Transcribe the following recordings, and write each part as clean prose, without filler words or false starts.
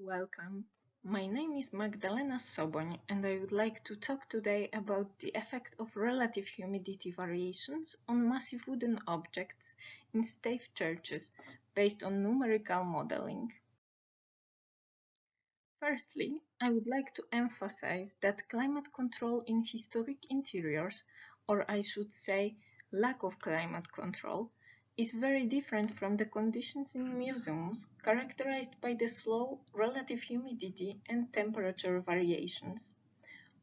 Welcome. My name is Magdalena Sobon, and I would like to talk today about the effect of relative humidity variations on massive wooden objects in stave churches based on numerical modeling. Firstly, I would like to emphasize that climate control in historic interiors, or I should say lack of climate control, is very different from the conditions in museums characterized by the slow relative humidity and temperature variations.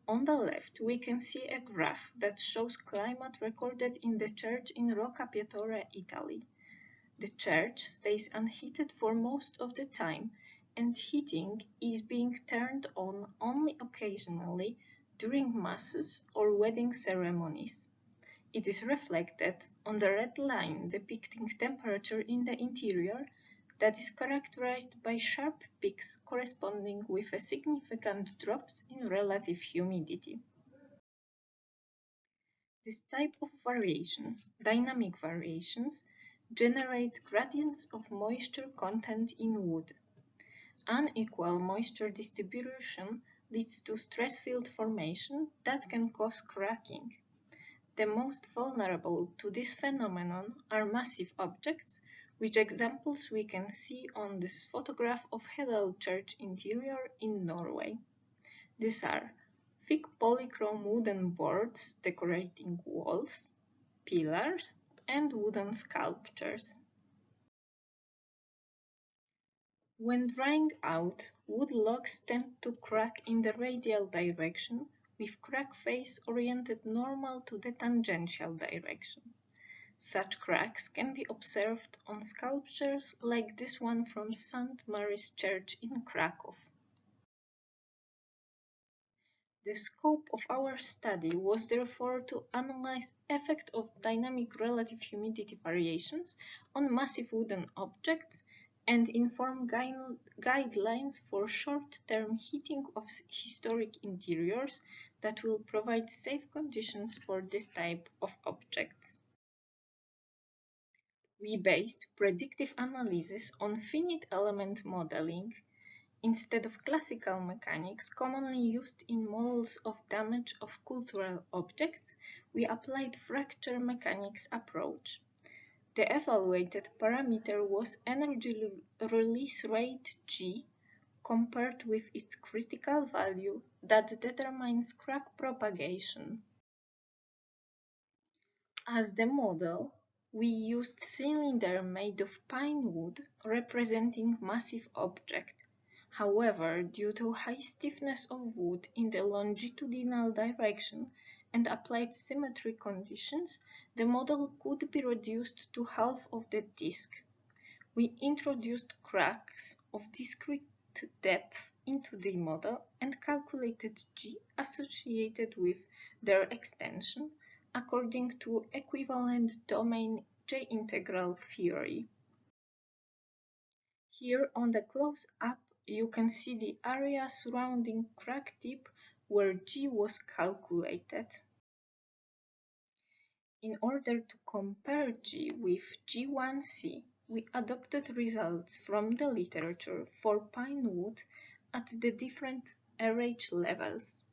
On the left, we can see a graph that shows climate recorded in the church in Rocca Pietore, Italy. The church stays unheated for most of the time, and heating is being turned on only occasionally during masses or wedding ceremonies. It is reflected on the red line depicting temperature in the interior that is characterized by sharp peaks corresponding with significant drops in relative humidity. This type of variations, dynamic variations, generate gradients of moisture content in wood. Unequal moisture distribution leads to stress field formation that can cause cracking. The most vulnerable to this phenomenon are massive objects, which examples we can see on this photograph of Hedal Church interior in Norway. These are thick polychrome wooden boards decorating walls, pillars, and wooden sculptures. When drying out, wood logs tend to crack in the radial direction, with crack face oriented normal to the tangential direction. Such cracks can be observed on sculptures like this one from St. Mary's Church in Krakow. The scope of our study was therefore to analyze effect of dynamic relative humidity variations on massive wooden objects and inform guidelines for short-term heating of historic interiors that will provide safe conditions for this type of objects. We based predictive analysis on finite element modeling. Instead of classical mechanics commonly used in models of damage of cultural objects, we applied fracture mechanics approach. The evaluated parameter was energy release rate G compared with its critical value that determines crack propagation. As the model, we used cylinder made of pine wood representing massive object. However, due to high stiffness of wood in the longitudinal direction and applied symmetry conditions, the model could be reduced to half of the disk. We introduced cracks of discrete depth into the model and calculated G associated with their extension according to equivalent domain J-integral theory. Here on the close-up, you can see the area surrounding crack tip where G was calculated. In order to compare G with G1C, we adopted results from the literature for pine wood at the different RH levels.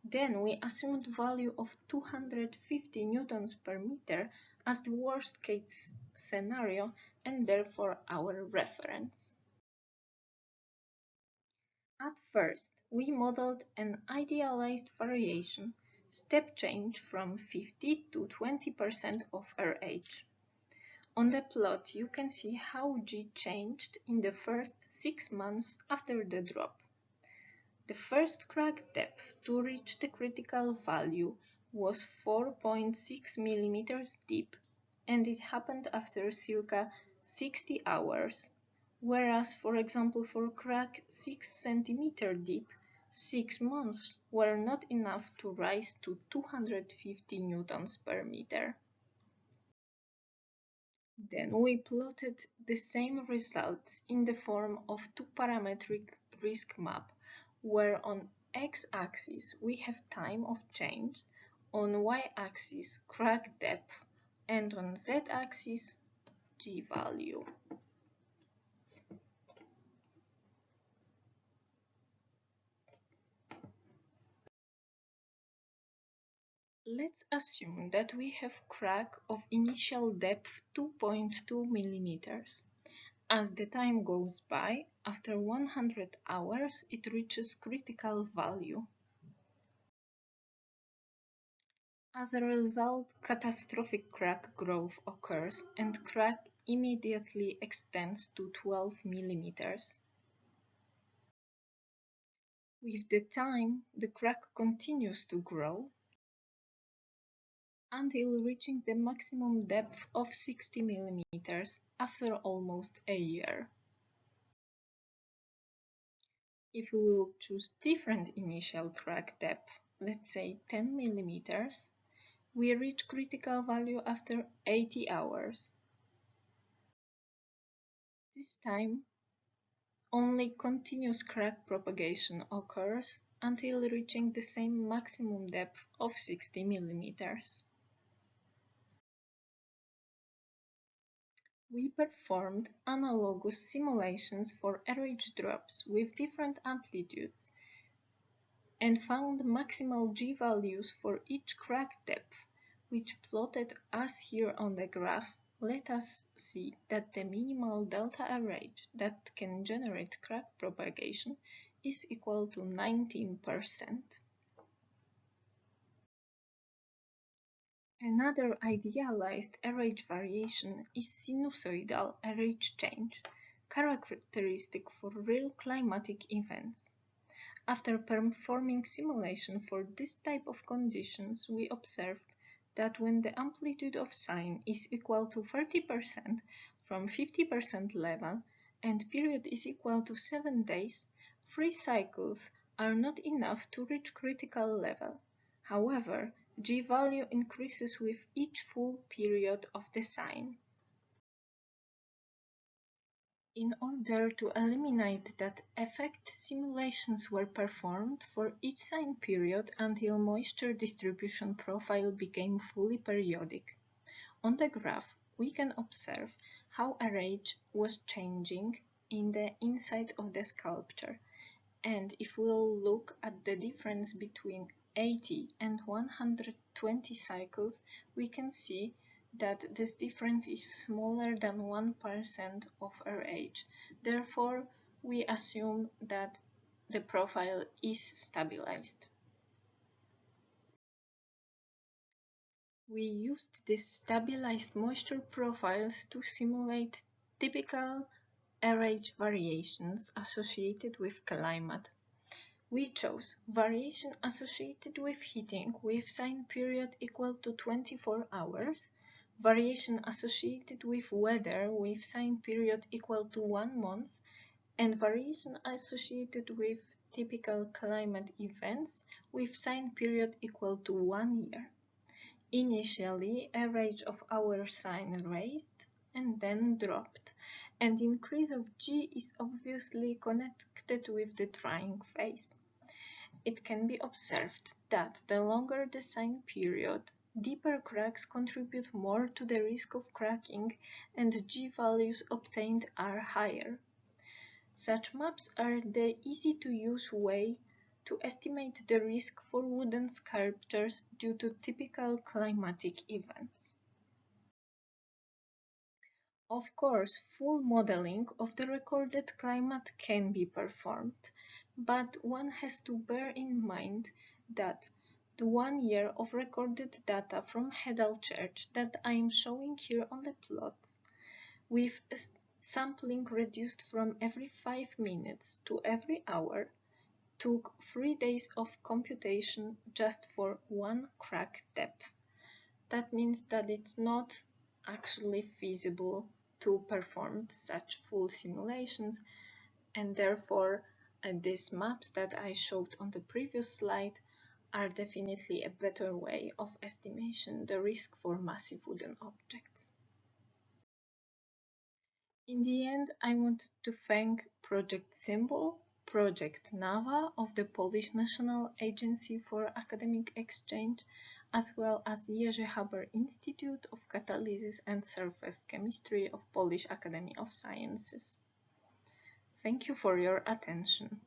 Then we assumed value of 250 newtons per meter as the worst case scenario and therefore our reference. At first, we modeled an idealized variation, step change from 50 to 20% of RH. On the plot, you can see how G changed in the first 6 months after the drop. The first crack depth to reach the critical value was 4.6 mm deep, and it happened after circa 60 hours, whereas, for example, for crack 6 cm deep, 6 months were not enough to rise to 250 newtons per meter. Then we plotted the same results in the form of two-parametric risk map, where on x-axis we have time of change, on y-axis crack depth, and on z-axis G value. Let's assume that we have crack of initial depth 2.2 millimeters. As the time goes by, after 100 hours, it reaches critical value. As a result, catastrophic crack growth occurs and crack immediately extends to 12 millimeters. With the time, the crack continues to grow until reaching the maximum depth of 60 millimeters after almost a year. If we will choose different initial crack depth, let's say 10 millimeters, we reach critical value after 80 hours. This time, only continuous crack propagation occurs until reaching the same maximum depth of 60 millimeters. We performed analogous simulations for RH drops with different amplitudes and found maximal G values for each crack depth, which plotted as here on the graph. Let us see that the minimal delta average that can generate crack propagation is equal to 19%. Another idealized RH variation is sinusoidal RH change, characteristic for real climatic events. After performing simulation for this type of conditions, we observed that when the amplitude of sine is equal to 30% from 50% level and period is equal to 7 days, 3 cycles are not enough to reach critical level. However, G value increases with each full period of the sine. In order to eliminate that effect, simulations were performed for each sine period until moisture distribution profile became fully periodic. On the graph, we can observe how RH was changing in the inside of the sculpture, and if we'll look at the difference between 80 and 120 cycles, we can see that this difference is smaller than 1% of RH. Therefore, we assume that the profile is stabilized. We used these stabilized moisture profiles to simulate typical RH variations associated with climate. We chose variation associated with heating with sine period equal to 24 hours, variation associated with weather with sine period equal to 1 month, and variation associated with typical climate events with sine period equal to 1 year. Initially, average of our sine raised and then dropped, and increase of G is obviously connected with the drying phase. It can be observed that the longer the sine period, deeper cracks contribute more to the risk of cracking and G values obtained are higher. Such maps are the easy-to-use way to estimate the risk for wooden sculptures due to typical climatic events. Of course, full modeling of the recorded climate can be performed, but one has to bear in mind that the 1 year of recorded data from Hedal Church that I am showing here on the plots, with sampling reduced from every 5 minutes to every hour, took 3 days of computation just for 1 crack depth. That means that it's not actually feasible to perform such full simulations, and therefore these maps that I showed on the previous slide are definitely a better way of estimation the risk for massive wooden objects. In the end, I want to thank Project Symbol, Project NAVA of the Polish National Agency for Academic Exchange, as well as Jerzy Haber Institute of Catalysis and Surface Chemistry of Polish Academy of Sciences. Thank you for your attention.